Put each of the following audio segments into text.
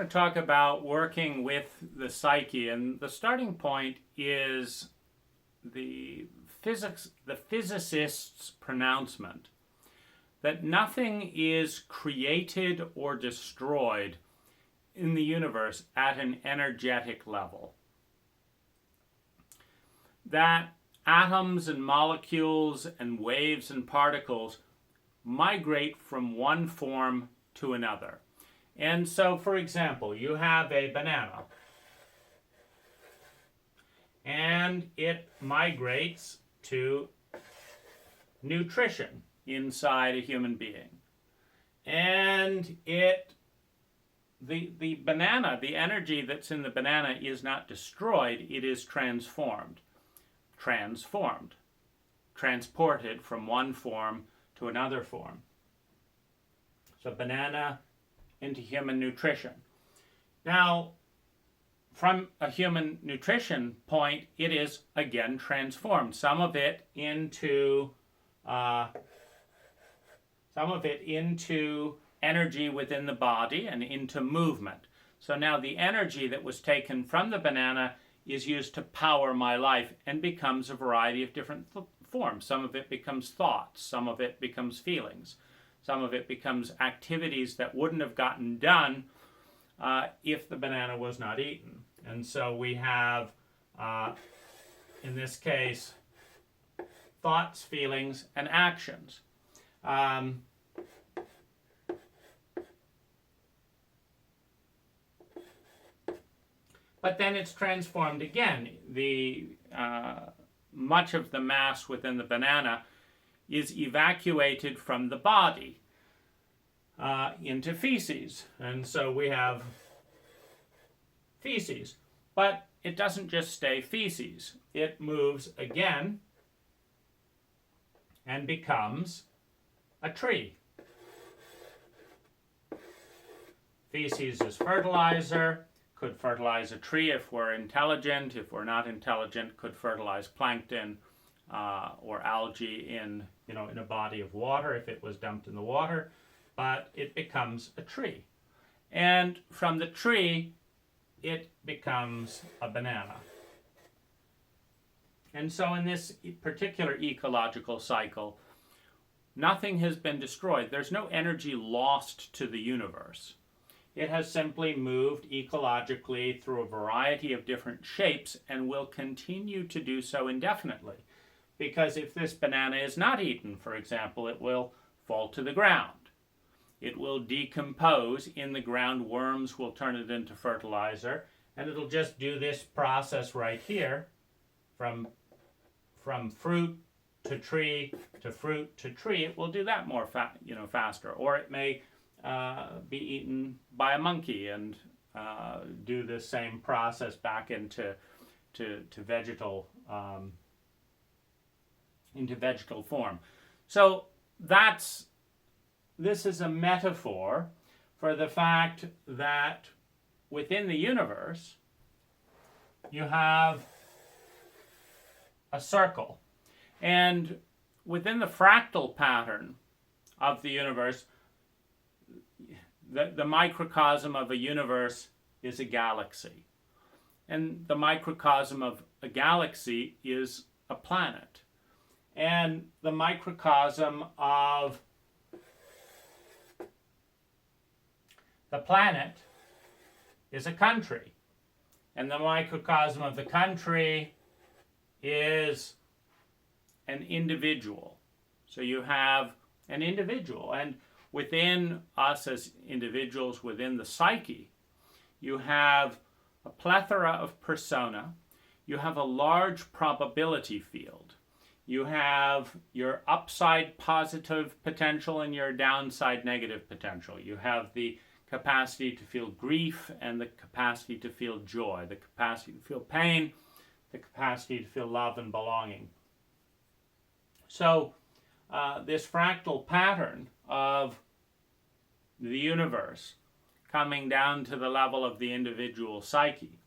to talk about working with the psyche, and the starting point is the physicist's pronouncement that nothing is created or destroyed in the universe at an energetic level. That atoms and molecules and waves and particles migrate from one form to another. And so, for example, you have a banana, and it migrates to nutrition inside a human being. And the banana, the energy that's in the banana is not destroyed, it is transformed, transported from one form to another form. So banana into human nutrition. Now, from a human nutrition point, it is again transformed. Some of it into energy within the body and into movement. So now the energy that was taken from the banana is used to power my life and becomes a variety of different forms. Some of it becomes thoughts, some of it becomes feelings, some of it becomes activities that wouldn't have gotten done if the banana was not eaten. And so we have, in this case, thoughts, feelings, and actions. But then it's transformed again. Much of the mass within the banana is evacuated from the body into feces. And so we have feces. But it doesn't just stay feces. It moves again and becomes a tree. Feces is fertilizer. Could fertilize a tree if we're intelligent. If we're not intelligent, could fertilize plankton or algae in a body of water if it was dumped in the water. But it becomes a tree. And from the tree, it becomes a banana. And so in this particular ecological cycle, nothing has been destroyed. There's no energy lost to the universe. It has simply moved ecologically through a variety of different shapes and will continue to do so indefinitely. Because if this banana is not eaten, for example, it will fall to the ground. It will decompose in the ground. Worms will turn it into fertilizer, and it'll just do this process right here from fruit to tree to fruit to tree. It will do that more faster. Or it may be eaten by a monkey and do the same process back into vegetal form. So this is a metaphor for the fact that within the universe you have a circle, and within the fractal pattern of the universe, the microcosm of a universe is a galaxy. And the microcosm of a galaxy is a planet. And the microcosm of the planet is a country. And the microcosm of the country is an individual. So you have an individual. And within us as individuals, within the psyche, you have a plethora of persona. You have a large probability field. You have your upside positive potential and your downside negative potential. You have the capacity to feel grief and the capacity to feel joy, the capacity to feel pain, the capacity to feel love and belonging. So this fractal pattern of the universe coming down to the level of the individual psyche,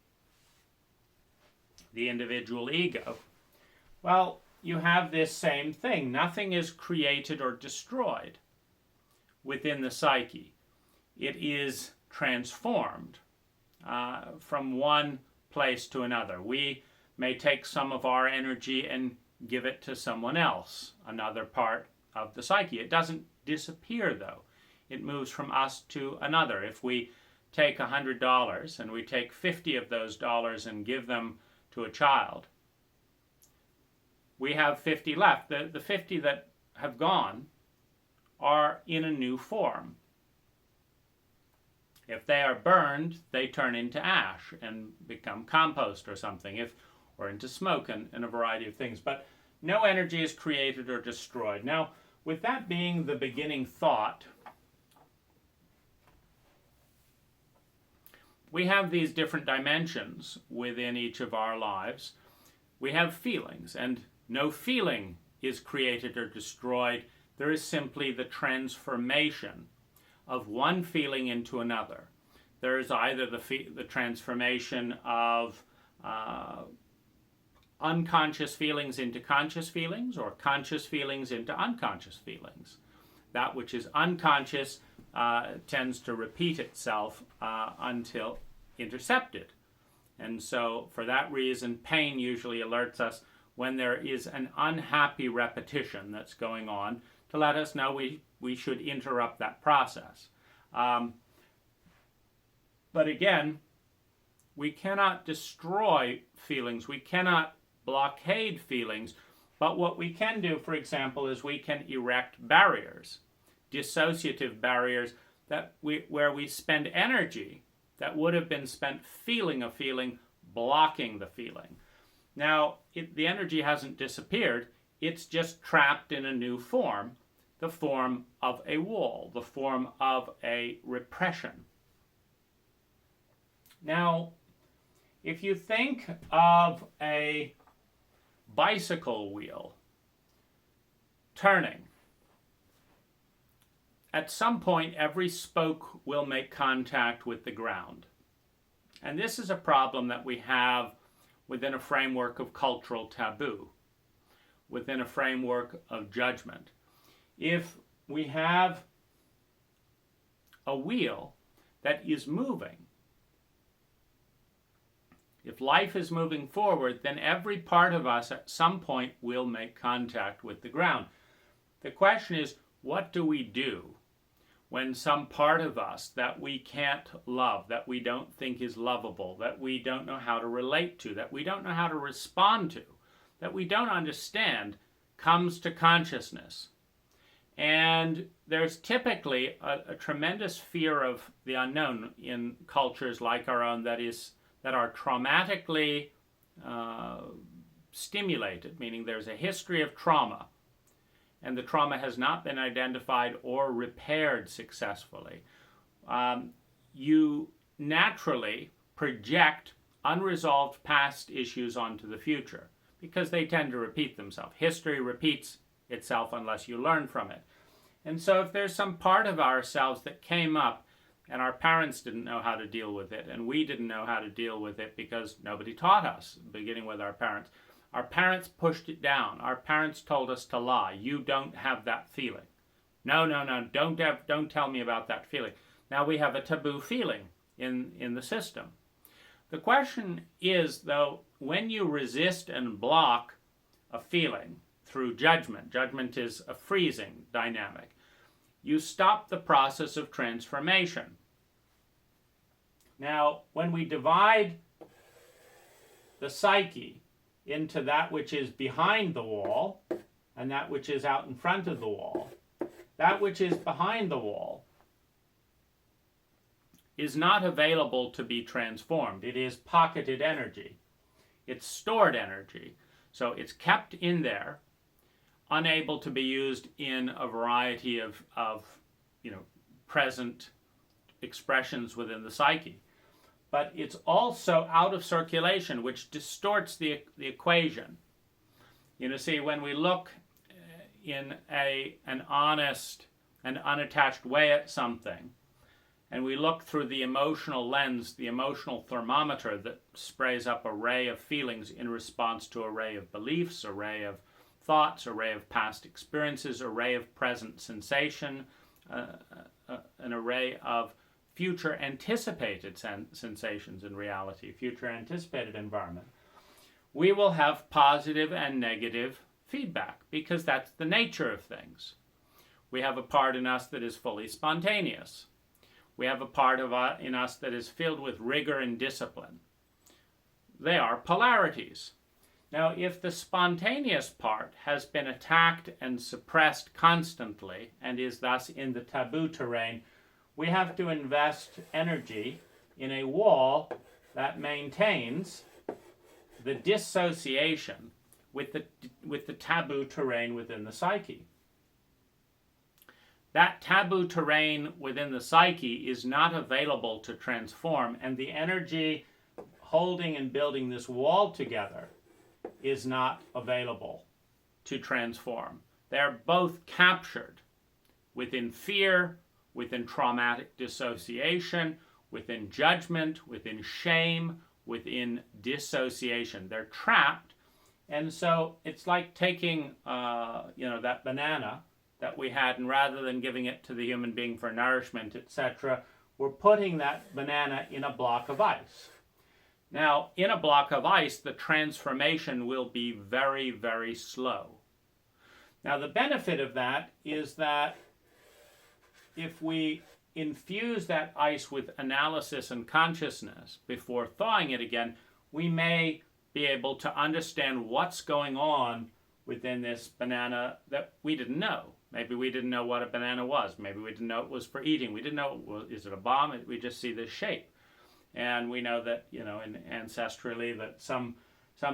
the individual ego, well, you have this same thing. Nothing is created or destroyed within the psyche. It is transformed from one place to another. We may take some of our energy and give it to someone else, another part of the psyche. It doesn't disappear, though. It moves from us to another. If we take $100 and we take 50 of those dollars and give them to a child, we have 50 left. The 50 that have gone are in a new form. If they are burned, they turn into ash and become compost or something, or into smoke and a variety of things. But no energy is created or destroyed. Now, with that being the beginning thought, we have these different dimensions within each of our lives. We have feelings, and no feeling is created or destroyed. There is simply the transformation of one feeling into another. There is either the transformation of unconscious feelings into conscious feelings, or conscious feelings into unconscious feelings. That which is unconscious tends to repeat itself until intercepted. And so for that reason, pain usually alerts us when there is an unhappy repetition that's going on to let us know we should interrupt that process. But again, we cannot destroy feelings. We cannot blockade feelings. But what we can do, for example, is we can erect barriers, dissociative barriers, where we spend energy that would have been spent feeling a feeling, blocking the feeling. Now, the energy hasn't disappeared. It's just trapped in a new form, the form of a wall, the form of a repression. Now, if you think of a bicycle wheel turning, at some point every spoke will make contact with the ground. And this is a problem that we have within a framework of cultural taboo, within a framework of judgment. If we have a wheel that is moving, if life is moving forward, then every part of us at some point will make contact with the ground. The question is, what do we do when some part of us that we can't love, that we don't think is lovable, that we don't know how to relate to, that we don't know how to respond to, that we don't understand, comes to consciousness? And there's typically a tremendous fear of the unknown in cultures like our own that are traumatically stimulated, meaning there's a history of trauma, and the trauma has not been identified or repaired successfully. You naturally project unresolved past issues onto the future because they tend to repeat themselves. History repeats itself unless you learn from it. And so if there's some part of ourselves that came up and our parents didn't know how to deal with it, and we didn't know how to deal with it because nobody taught us, beginning with our parents. Our parents pushed it down. Our parents told us to lie. You don't have that feeling. No, don't tell me about that feeling. Now we have a taboo feeling in the system. The question is, though, when you resist and block a feeling through judgment, judgment is a freezing dynamic, you stop the process of transformation. Now, when we divide the psyche into that which is behind the wall and that which is out in front of the wall, that which is behind the wall is not available to be transformed. It is pocketed energy. It's stored energy. So it's kept in there, unable to be used in a variety of present expressions within the psyche. But it's also out of circulation, which distorts the equation. See, when we look in an honest and unattached way at something, and we look through the emotional lens, the emotional thermometer that sprays up a ray of feelings in response to a ray of beliefs, a ray of thoughts, a ray of past experiences, a ray of present sensation, an array of future anticipated sensations in reality, future anticipated environment, we will have positive and negative feedback because that's the nature of things. We have a part in us that is fully spontaneous. We have a part in us that is filled with rigor and discipline. They are polarities. Now, if the spontaneous part has been attacked and suppressed constantly and is thus in the taboo terrain, we have to invest energy in a wall that maintains the dissociation with the taboo terrain within the psyche. That taboo terrain within the psyche is not available to transform, and the energy holding and building this wall together is not available to transform. They're both captured within fear, within traumatic dissociation, within judgment, within shame, within dissociation. They're trapped, and so it's like taking that banana that we had, and rather than giving it to the human being for nourishment, etc., we're putting that banana in a block of ice. Now, in a block of ice, the transformation will be very, very slow. Now, the benefit of that is that if we infuse that ice with analysis and consciousness before thawing it again, we may be able to understand what's going on within this banana that we didn't know. Maybe we didn't know what a banana was. Maybe we didn't know it was for eating. We didn't know, is it a bomb? We just see this shape. And we know that, ancestrally, that some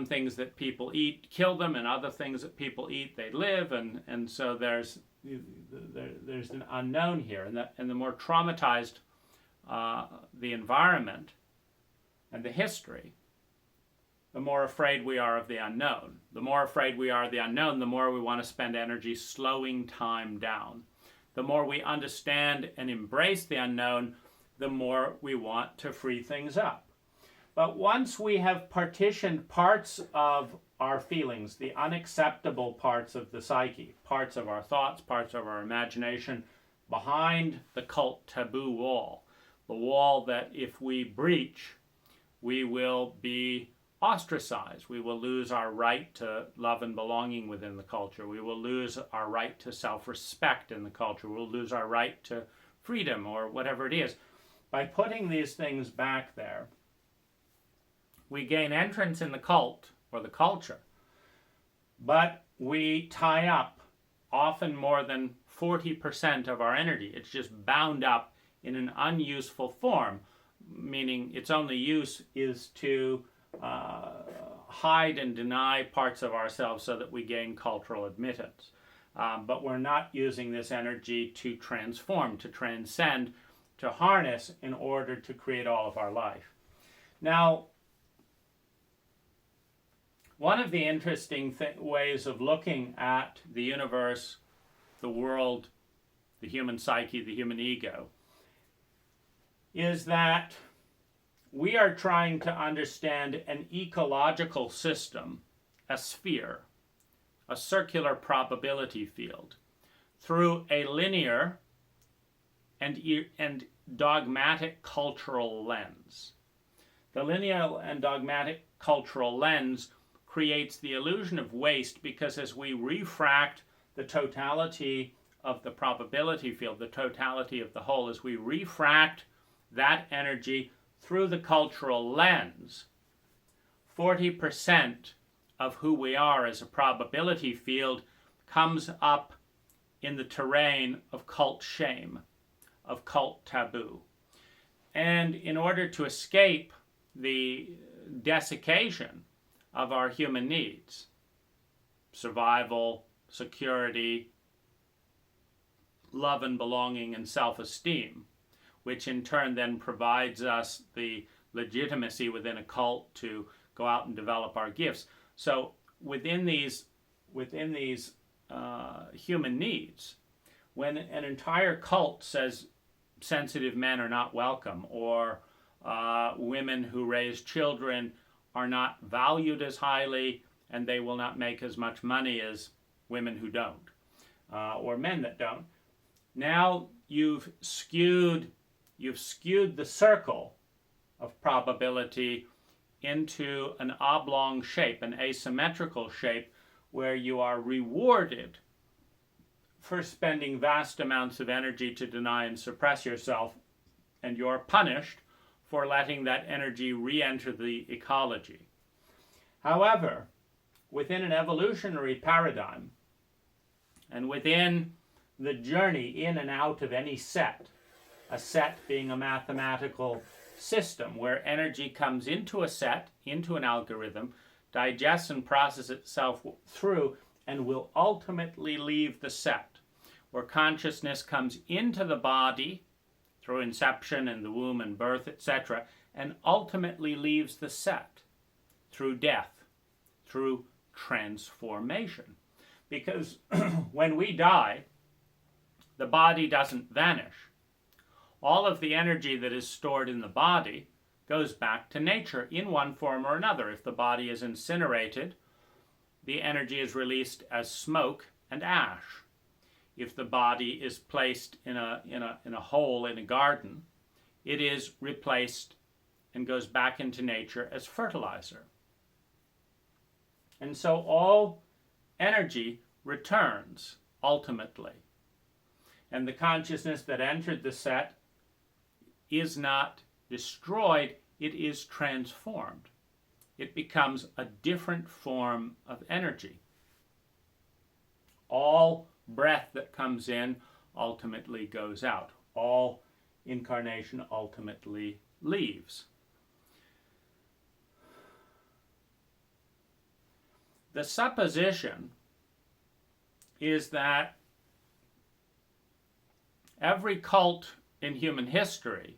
things that people eat kill them, and other things that people eat, they live. And so there's an unknown here. And the more traumatized the environment and the history, the more afraid we are of the unknown. The more afraid we are of the unknown, the more we want to spend energy slowing time down. The more we understand and embrace the unknown, the more we want to free things up. But once we have partitioned parts of our feelings, the unacceptable parts of the psyche, parts of our thoughts, parts of our imagination, behind the cult taboo wall, the wall that if we breach, we will be ostracized. We will lose our right to love and belonging within the culture. We will lose our right to self-respect in the culture. We'll lose our right to freedom or whatever it is. By putting these things back there, we gain entrance in the cult or the culture, but we tie up often more than 40% of our energy. It's just bound up in an unuseful form, meaning its only use is to hide and deny parts of ourselves so that we gain cultural admittance. But we're not using this energy to transform, to transcend, to harness in order to create all of our life. Now, one of the interesting ways of looking at the universe, the world, the human psyche, the human ego, is that we are trying to understand an ecological system, a sphere, a circular probability field, through a linear and dogmatic cultural lens. The linear and dogmatic cultural lens creates the illusion of waste because as we refract the totality of the probability field, the totality of the whole, as we refract that energy through the cultural lens, 40% of who we are as a probability field comes up in the terrain of cult shame, of cult taboo. And in order to escape the desiccation of our human needs, survival, security, love and belonging, and self-esteem, which in turn then provides us the legitimacy within a cult to go out and develop our gifts. So within these human needs, when an entire cult says sensitive men are not welcome, or women who raise children are not valued as highly, and they will not make as much money as women who don't, or men that don't, now you've skewed you've skewed the circle of probability into an oblong shape, an asymmetrical shape, where you are rewarded for spending vast amounts of energy to deny and suppress yourself, and you're punished for letting that energy re-enter the ecology. However, within an evolutionary paradigm, and within the journey in and out of any set, a set being a mathematical system where energy comes into a set, into an algorithm, digests and processes itself through, and will ultimately leave the set, where consciousness comes into the body through inception and the womb and birth, etc., and ultimately leaves the set through death, through transformation. Because when we die, the body doesn't vanish. All of the energy that is stored in the body goes back to nature in one form or another. If the body is incinerated, the energy is released as smoke and ash. If the body is placed in a hole in a garden, it is replaced and goes back into nature as fertilizer. And so all energy returns ultimately. And the consciousness that entered the set is not destroyed, it is transformed. It becomes a different form of energy. All breath that comes in ultimately goes out. All incarnation ultimately leaves. The supposition is that every cult in human history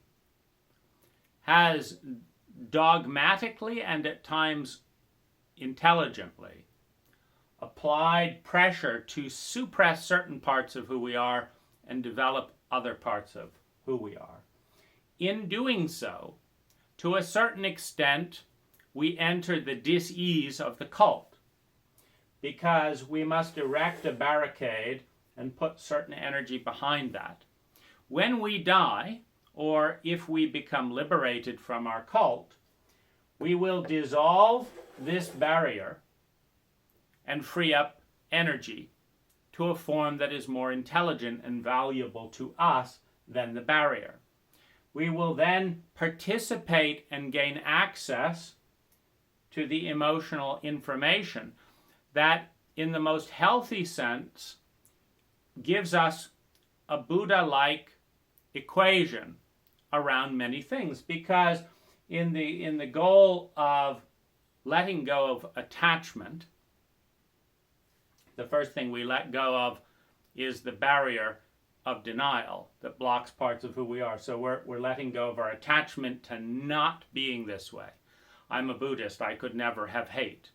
has dogmatically and at times intelligently applied pressure to suppress certain parts of who we are and develop other parts of who we are. In doing so, to a certain extent, we enter the dis-ease of the cult, because we must erect a barricade and put certain energy behind that. When we die, or if we become liberated from our cult, we will dissolve this barrier and free up energy to a form that is more intelligent and valuable to us than the barrier. We will then participate and gain access to the emotional information that, in the most healthy sense, gives us a Buddha-like equation around many things. Because in the goal of letting go of attachment, the first thing we let go of is the barrier of denial that blocks parts of who we are. So we're letting go of our attachment to not being this way. I'm a Buddhist, I could never have hate.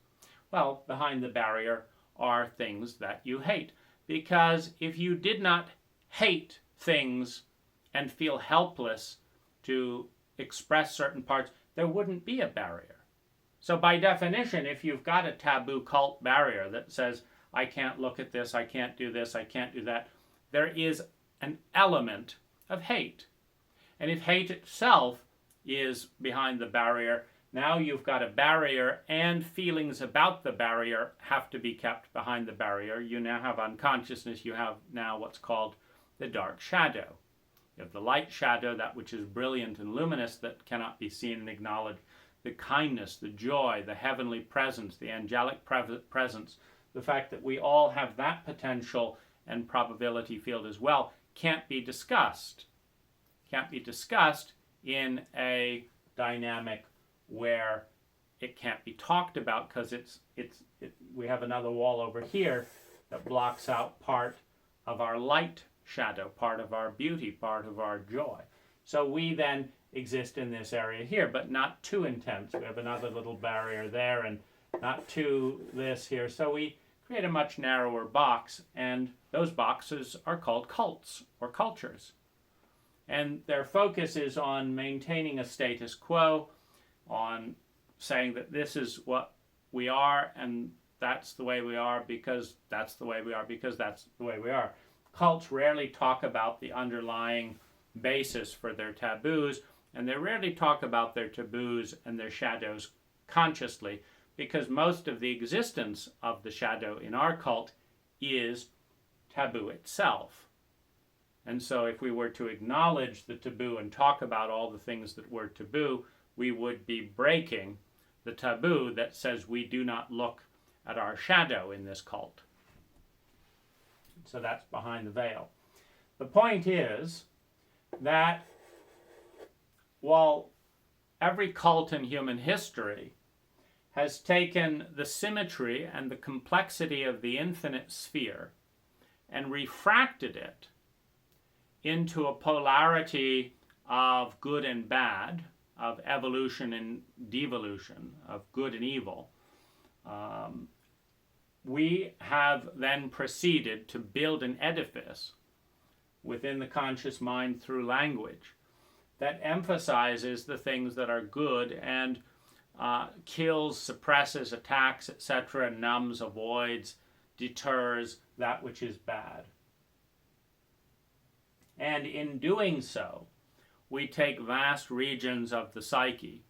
Well, behind the barrier are things that you hate. Because if you did not hate things and feel helpless to express certain parts, there wouldn't be a barrier. So by definition, if you've got a taboo cult barrier that says, I can't look at this, I can't do this, I can't do that, there is an element of hate. And if hate itself is behind the barrier, now you've got a barrier, and feelings about the barrier have to be kept behind the barrier. You now have unconsciousness, you have now what's called the dark shadow. You have the light shadow, that which is brilliant and luminous, that cannot be seen and acknowledged. The kindness, the joy, the heavenly presence, the angelic presence, the fact that we all have that potential and probability field as well, can't be discussed. Can't be discussed in a dynamic where it can't be talked about, because we have another wall over here that blocks out part of our light shadow, part of our beauty, part of our joy. So we then exist in this area here, but not too intense. We have another little barrier there, and not too this here. So we create a much narrower box, and those boxes are called cults or cultures. And their focus is on maintaining a status quo, on saying that this is what we are, and that's the way we are because that's the way we are because that's the way we are. Cults rarely talk about the underlying basis for their taboos, and they rarely talk about their taboos and their shadows consciously, because most of the existence of the shadow in our cult is taboo itself. And so if we were to acknowledge the taboo and talk about all the things that were taboo, we would be breaking the taboo that says we do not look at our shadow in this cult. So that's behind the veil. The point is that while every cult in human history has taken the symmetry and the complexity of the infinite sphere and refracted it into a polarity of good and bad, of evolution and devolution, of good and evil, we have then proceeded to build an edifice within the conscious mind through language that emphasizes the things that are good and kills, suppresses, attacks, etc., numbs, avoids, deters that which is bad. And in doing so, we take vast regions of the psyche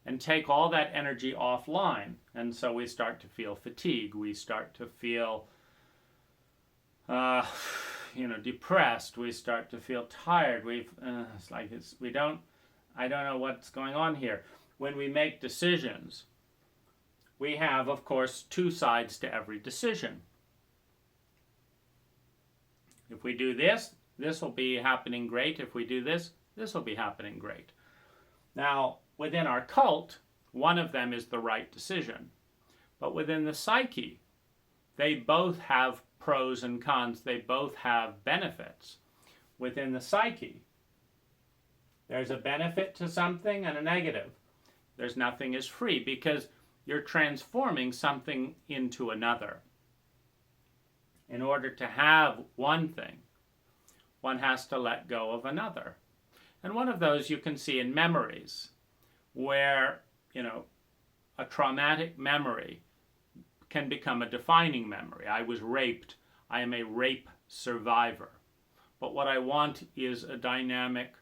and take all that energy offline. And so we start to feel fatigue. We start to feel depressed. We start to feel tired. I don't know what's going on here. When we make decisions, we have, of course, two sides to every decision. If we do this, this will be happening great. If we do this, this will be happening great. Now, within our cult, one of them is the right decision. But within the psyche, they both have pros and cons. They both have benefits. Within the psyche, there's a benefit to something and a negative. There's nothing is free because you're transforming something into another. In order to have one thing, one has to let go of another. And one of those you can see in memories, where, a traumatic memory can become a defining memory. I was raped. I am a rape survivor. But what I want is a dynamic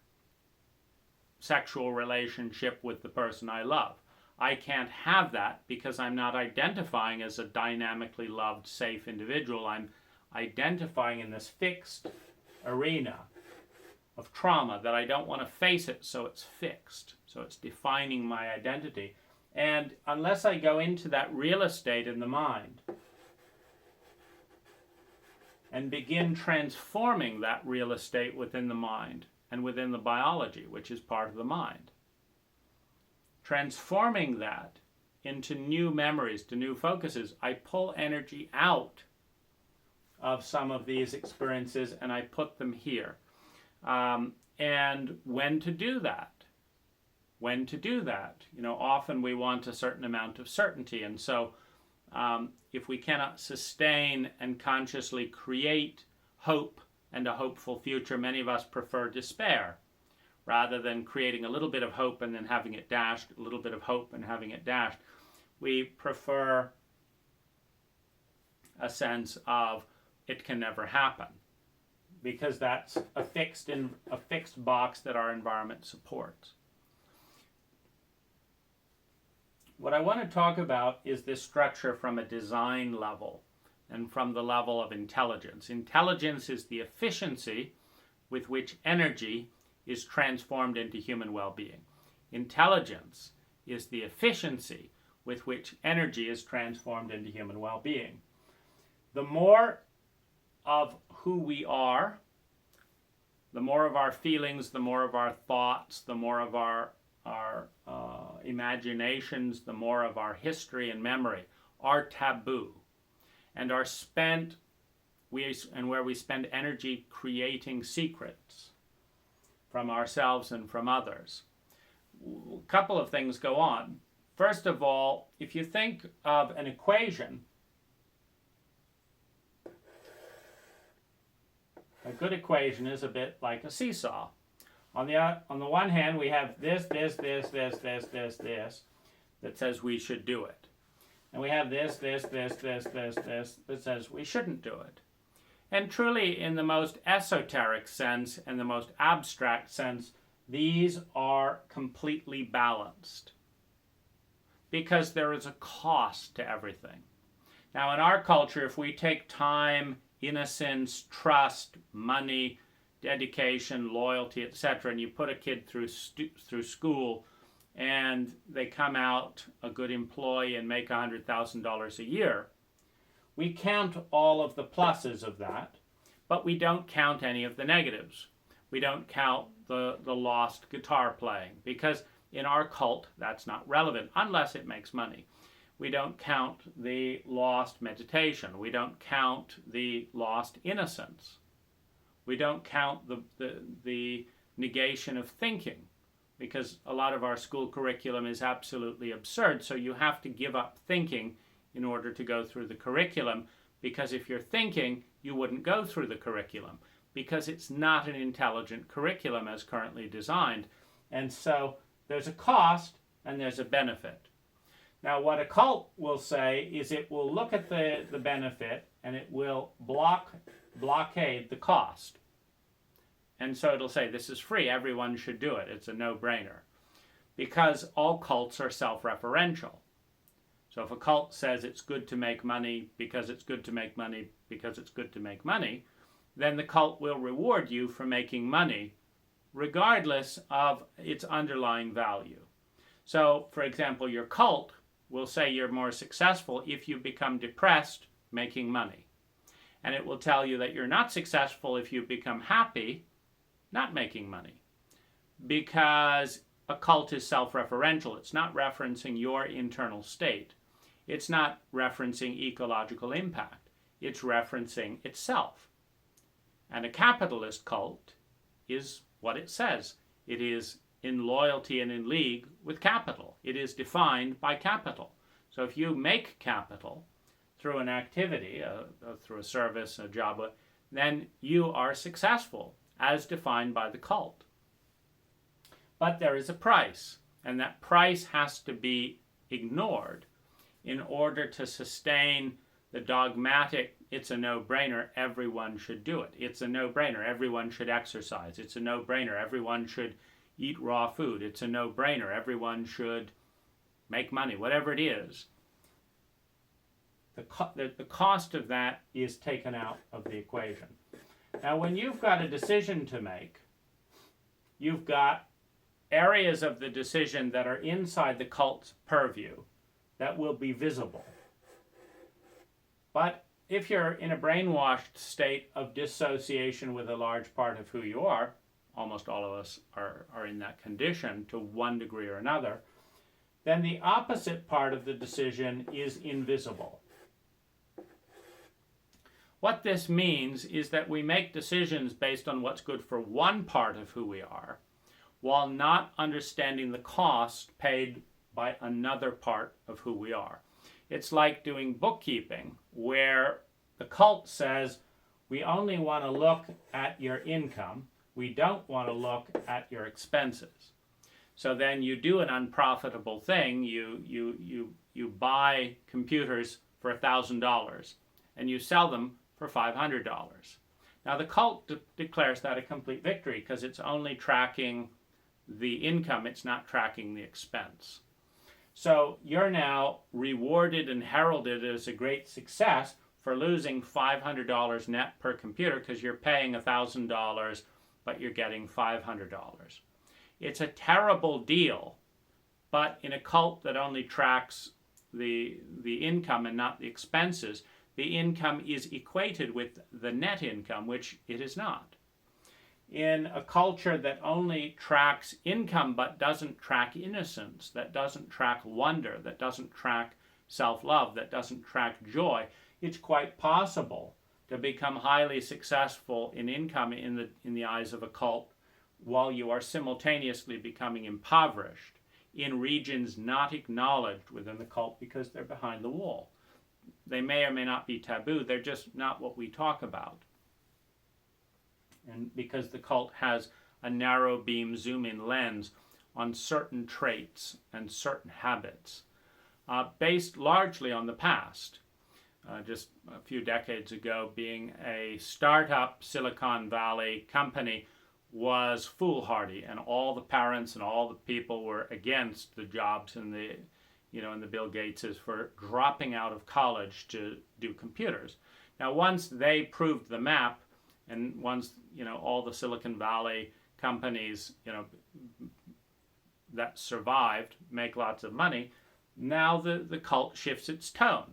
sexual relationship with the person I love. I can't have that because I'm not identifying as a dynamically loved, safe individual. I'm identifying in this fixed arena of trauma that I don't want to face it, so it's fixed. So it's defining my identity. And unless I go into that real estate in the mind and begin transforming that real estate within the mind and within the biology, which is part of the mind, transforming that into new memories, to new focuses, I pull energy out of some of these experiences and I put them here. And when to do that? When to do that? Often we want a certain amount of certainty, and so if we cannot sustain and consciously create hope and a hopeful future, many of us prefer despair rather than creating a little bit of hope and then having it dashed, a little bit of hope and having it dashed. We prefer a sense of it can never happen, because that's a fixed box that our environment supports. What I want to talk about is this structure from a design level and from the level of intelligence. Intelligence is the efficiency with which energy is transformed into human well-being. Intelligence is the efficiency with which energy is transformed into human well-being. The more of who we are, the more of our feelings, the more of our thoughts, the more of our imaginations, the more of our history and memory are taboo and are spent, where we spend energy creating secrets from ourselves and from others. A couple of things go on. First of all, if you think of an equation, a good equation is a bit like a seesaw. On the one hand, we have this that says we should do it. And we have this that says we shouldn't do it. And truly, in the most esoteric sense and the most abstract sense, these are completely balanced because there is a cost to everything. Now, in our culture, if we take time, innocence, trust, money, dedication, loyalty, etc., and you put a kid through school and they come out a good employee and make $100,000 a year, we count all of the pluses of that, but we don't count any of the negatives. We don't count the lost guitar playing, because in our cult that's not relevant unless it makes money. We don't count the lost meditation. We don't count the lost innocence. We don't count the negation of thinking, because a lot of our school curriculum is absolutely absurd. So you have to give up thinking in order to go through the curriculum, because if you're thinking, you wouldn't go through the curriculum, because it's not an intelligent curriculum as currently designed. And so there's a cost and there's a benefit. Now, what a cult will say is it will look at the benefit and it will blockade the cost. And so it'll say, this is free, everyone should do it. It's a no-brainer. Because all cults are self-referential. So if a cult says it's good to make money because it's good to make money because it's good to make money, then the cult will reward you for making money regardless of its underlying value. So, for example, your cult will say you're more successful if you become depressed making money. And it will tell you that you're not successful if you become happy not making money. Because a cult is self-referential. It's not referencing your internal state. It's not referencing ecological impact. It's referencing itself. And a capitalist cult is what it says. It is in loyalty and in league with capital. It is defined by capital. So if you make capital through an activity, through a service, a job, then you are successful as defined by the cult. But there is a price, and that price has to be ignored in order to sustain the dogmatic, it's a no-brainer, everyone should do it. It's a no-brainer, everyone should exercise. It's a no-brainer, everyone should eat raw food. It's a no-brainer, everyone should make money, whatever it is. The cost of that is taken out of the equation. Now, when you've got a decision to make, you've got areas of the decision that are inside the cult's purview that will be visible. But if you're in a brainwashed state of dissociation with a large part of who you are, almost all of us are in that condition to one degree or another, then the opposite part of the decision is invisible. What this means is that we make decisions based on what's good for one part of who we are, while not understanding the cost paid by another part of who we are. It's like doing bookkeeping, where the cult says, we only want to look at your income, we don't want to look at your expenses. So then you do an unprofitable thing, you buy computers for $1,000, and you sell them for $500. Now the cult declares that a complete victory because it's only tracking the income, it's not tracking the expense. So you're now rewarded and heralded as a great success for losing $500 net per computer because you're paying $1,000, but you're getting $500. It's a terrible deal, but in a cult that only tracks the income and not the expenses, the income is equated with the net income, which it is not. In a culture that only tracks income but doesn't track innocence, that doesn't track wonder, that doesn't track self-love, that doesn't track joy, it's quite possible to become highly successful in income in the eyes of a cult while you are simultaneously becoming impoverished in regions not acknowledged within the cult because they're behind the wall. They may or may not be taboo, they're just not what we talk about. And because the cult has a narrow beam zoom-in lens on certain traits and certain habits, based largely on the past. just a few decades ago, being a startup Silicon Valley company was foolhardy, and all the parents and all the people were against the Jobs and the Bill Gateses for dropping out of college to do computers. Now, once they proved the map, and once all the Silicon Valley companies that survived make lots of money, now the cult shifts its tone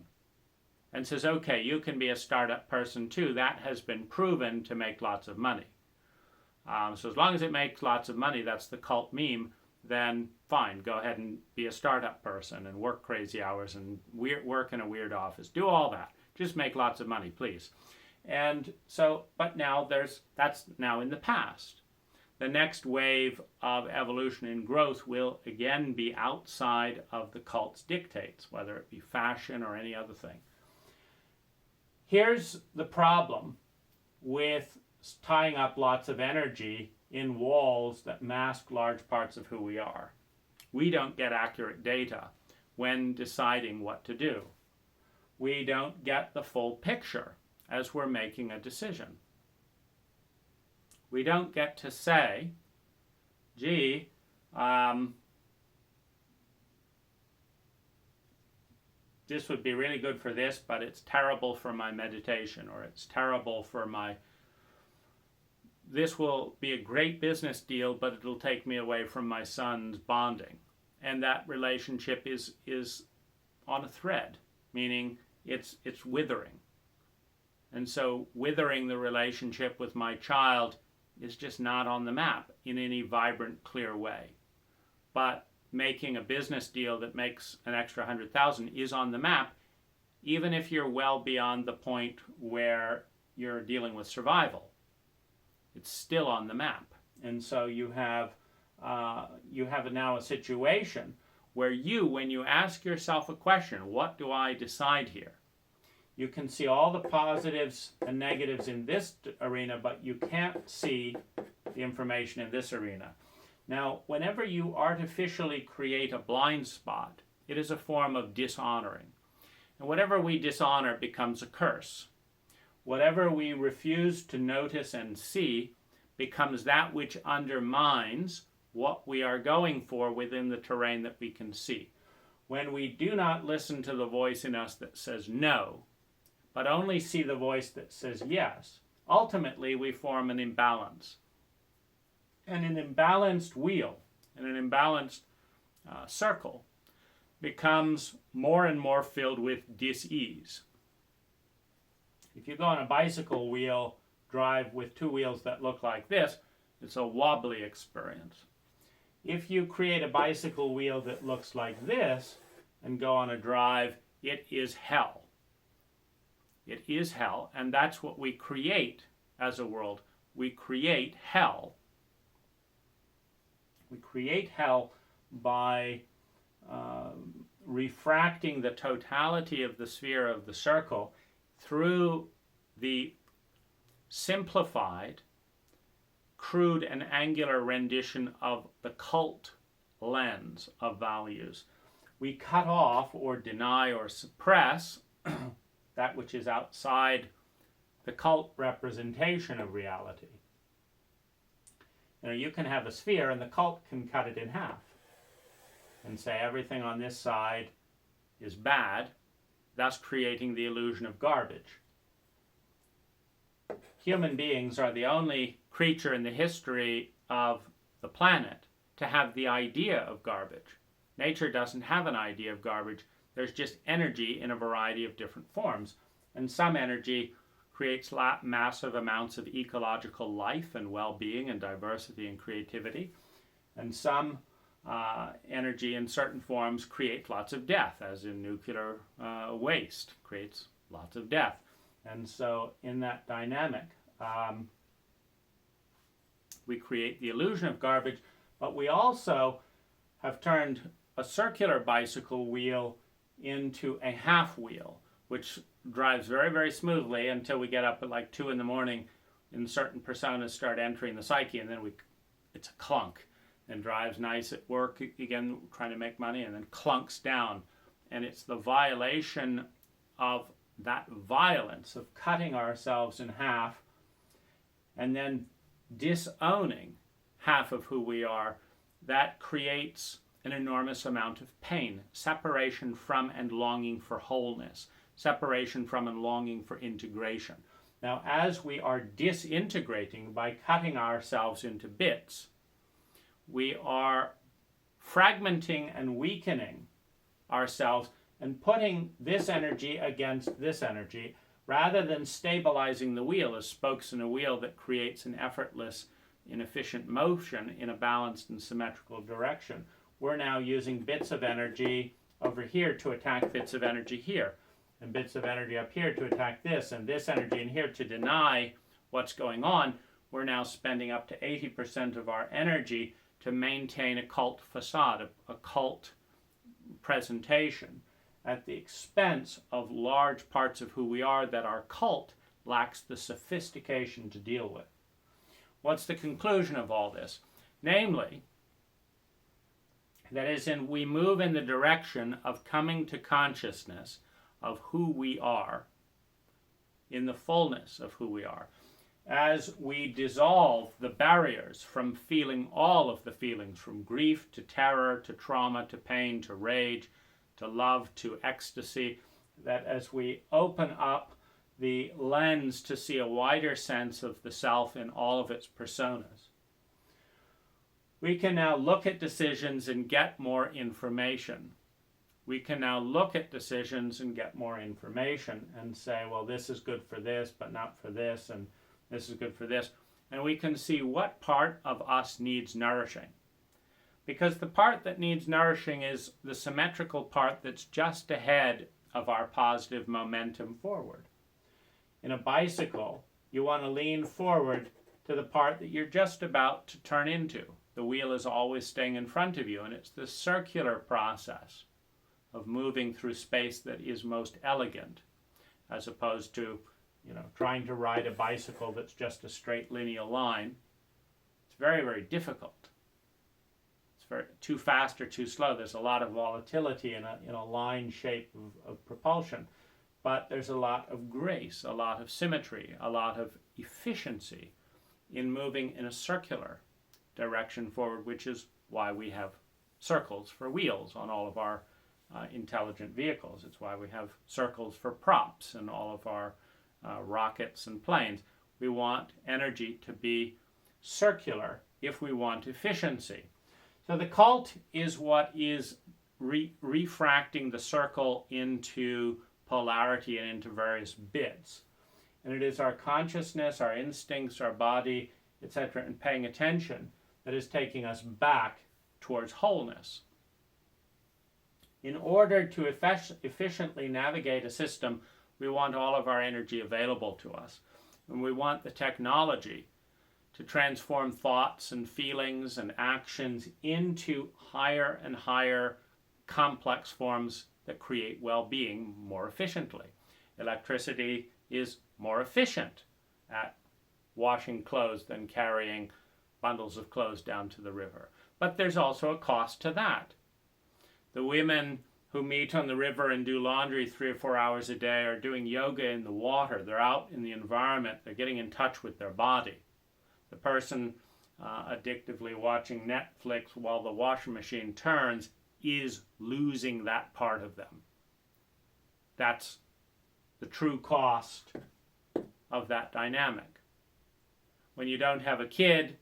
and says, okay, you can be a startup person too. That has been proven to make lots of money. So as long as it makes lots of money, that's the cult meme, then fine, go ahead and be a startup person and work crazy hours and work in a weird office. Do all that. Just make lots of money, please. And so, but now that's now in the past. The next wave of evolution and growth will again be outside of the cult's dictates, whether it be fashion or any other thing. Here's the problem with tying up lots of energy in walls that mask large parts of who we are. We don't get accurate data when deciding what to do. We don't get the full picture as we're making a decision. We don't get to say, gee, this would be really good for this, but it's terrible for my meditation, or it's terrible for this will be a great business deal, but it'll take me away from my son's bonding. And that relationship is on a thread, meaning it's withering. And so withering the relationship with my child is just not on the map in any vibrant, clear way. But making a business deal that makes an extra 100,000 is on the map, even if you're well beyond the point where you're dealing with survival. It's still on the map. And so you have now a situation where when you ask yourself a question, what do I decide here? You can see all the positives and negatives in this arena, but you can't see the information in this arena. Now, whenever you artificially create a blind spot, it is a form of dishonoring. And whatever we dishonor becomes a curse. Whatever we refuse to notice and see becomes that which undermines what we are going for within the terrain that we can see. When we do not listen to the voice in us that says no, but only see the voice that says yes, ultimately we form an imbalance. And an imbalanced wheel, and an imbalanced circle becomes more and more filled with dis-ease. If you go on a bicycle wheel drive with two wheels that look like this, it's a wobbly experience. If you create a bicycle wheel that looks like this and go on a drive, it is hell. It is hell, and that's what we create as a world. We create hell. We create hell by refracting the totality of the sphere of the circle through the simplified, crude, and angular rendition of the cult lens of values. We cut off or deny or suppress that which is outside the cult representation of reality. You can have a sphere and the cult can cut it in half and say everything on this side is bad, thus creating the illusion of garbage. Human beings are the only creature in the history of the planet to have the idea of garbage. Nature doesn't have an idea of garbage. There's just energy in a variety of different forms. And some energy creates massive amounts of ecological life and well-being and diversity and creativity. And some energy in certain forms creates lots of death, as in nuclear waste creates lots of death. And so in that dynamic, we create the illusion of garbage, but we also have turned a circular bicycle wheel into a half wheel, which drives very, very smoothly until we get up at like 2 in the morning and certain personas start entering the psyche, and then it's a clunk, and drives nice at work, again, trying to make money, and then clunks down. And it's the violation of that violence of cutting ourselves in half and then disowning half of who we are, that creates an enormous amount of pain, separation from and longing for wholeness, separation from and longing for integration. Now, as we are disintegrating by cutting ourselves into bits, we are fragmenting and weakening ourselves and putting this energy against this energy, rather than stabilizing the wheel as spokes in a wheel that creates an effortless, inefficient motion in a balanced and symmetrical direction. We're now using bits of energy over here to attack bits of energy here, and bits of energy up here to attack this, and this energy in here to deny what's going on. We're now spending up to 80% of our energy to maintain a cult facade, a cult presentation, at the expense of large parts of who we are that our cult lacks the sophistication to deal with. What's the conclusion of all this? Namely, that is, we move in the direction of coming to consciousness of who we are, in the fullness of who we are. As we dissolve the barriers from feeling all of the feelings, from grief to terror to trauma to pain to rage to love to ecstasy, that as we open up the lens to see a wider sense of the self in all of its personas, we can now look at decisions and get more information. We can now look at decisions and get more information and say, well, this is good for this, but not for this, and this is good for this. And we can see what part of us needs nourishing. Because the part that needs nourishing is the symmetrical part that's just ahead of our positive momentum forward. In a bicycle, you want to lean forward to the part that you're just about to turn into. The wheel is always staying in front of you, and it's the circular process of moving through space that is most elegant, as opposed to, trying to ride a bicycle that's just a straight linear line. It's very, very difficult. Too fast or too slow. There's a lot of volatility in a line shape of propulsion, but there's a lot of grace, a lot of symmetry, a lot of efficiency in moving in a circular direction forward, which is why we have circles for wheels on all of our intelligent vehicles. It's why we have circles for props in all of our rockets and planes. We want energy to be circular if we want efficiency. So the cult is what is refracting the circle into polarity and into various bits. And it is our consciousness, our instincts, our body, etc., and paying attention that is taking us back towards wholeness. In order to efficiently navigate a system, we want all of our energy available to us. And we want the technology to transform thoughts and feelings and actions into higher and higher complex forms that create well-being more efficiently. Electricity is more efficient at washing clothes than carrying bundles of clothes down to the river. But there's also a cost to that. The women who meet on the river and do laundry 3 or 4 hours a day are doing yoga in the water. They're out in the environment. They're getting in touch with their body. The person addictively watching Netflix while the washing machine turns is losing that part of them. That's the true cost of that dynamic. When you don't have a kid,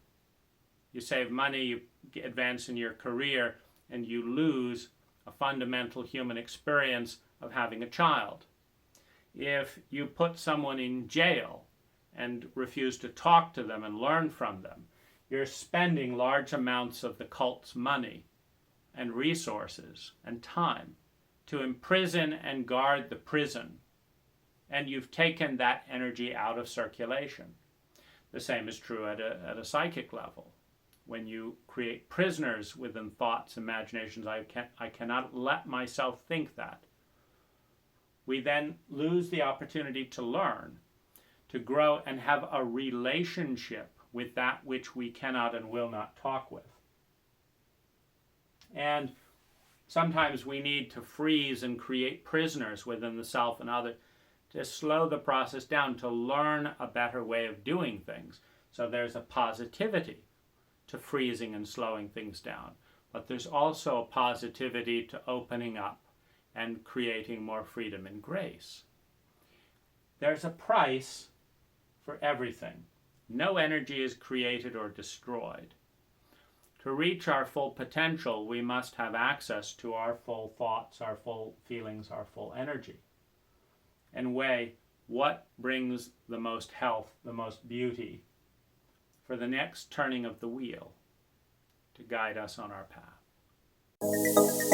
you save money, you advance in your career, and you lose a fundamental human experience of having a child. If you put someone in jail and refuse to talk to them and learn from them, you're spending large amounts of the cult's money and resources and time to imprison and guard the prison, and you've taken that energy out of circulation. The same is true at a psychic level. When you create prisoners within thoughts, imaginations, I cannot let myself think that, we then lose the opportunity to learn, to grow, and have a relationship with that which we cannot and will not talk with. And sometimes we need to freeze and create prisoners within the self and other to slow the process down, to learn a better way of doing things. So there's a positivity to freezing and slowing things down. But there's also a positivity to opening up and creating more freedom and grace. There's a price for everything. No energy is created or destroyed. To reach our full potential, we must have access to our full thoughts, our full feelings, our full energy, and weigh what brings the most health, the most beauty for the next turning of the wheel to guide us on our path.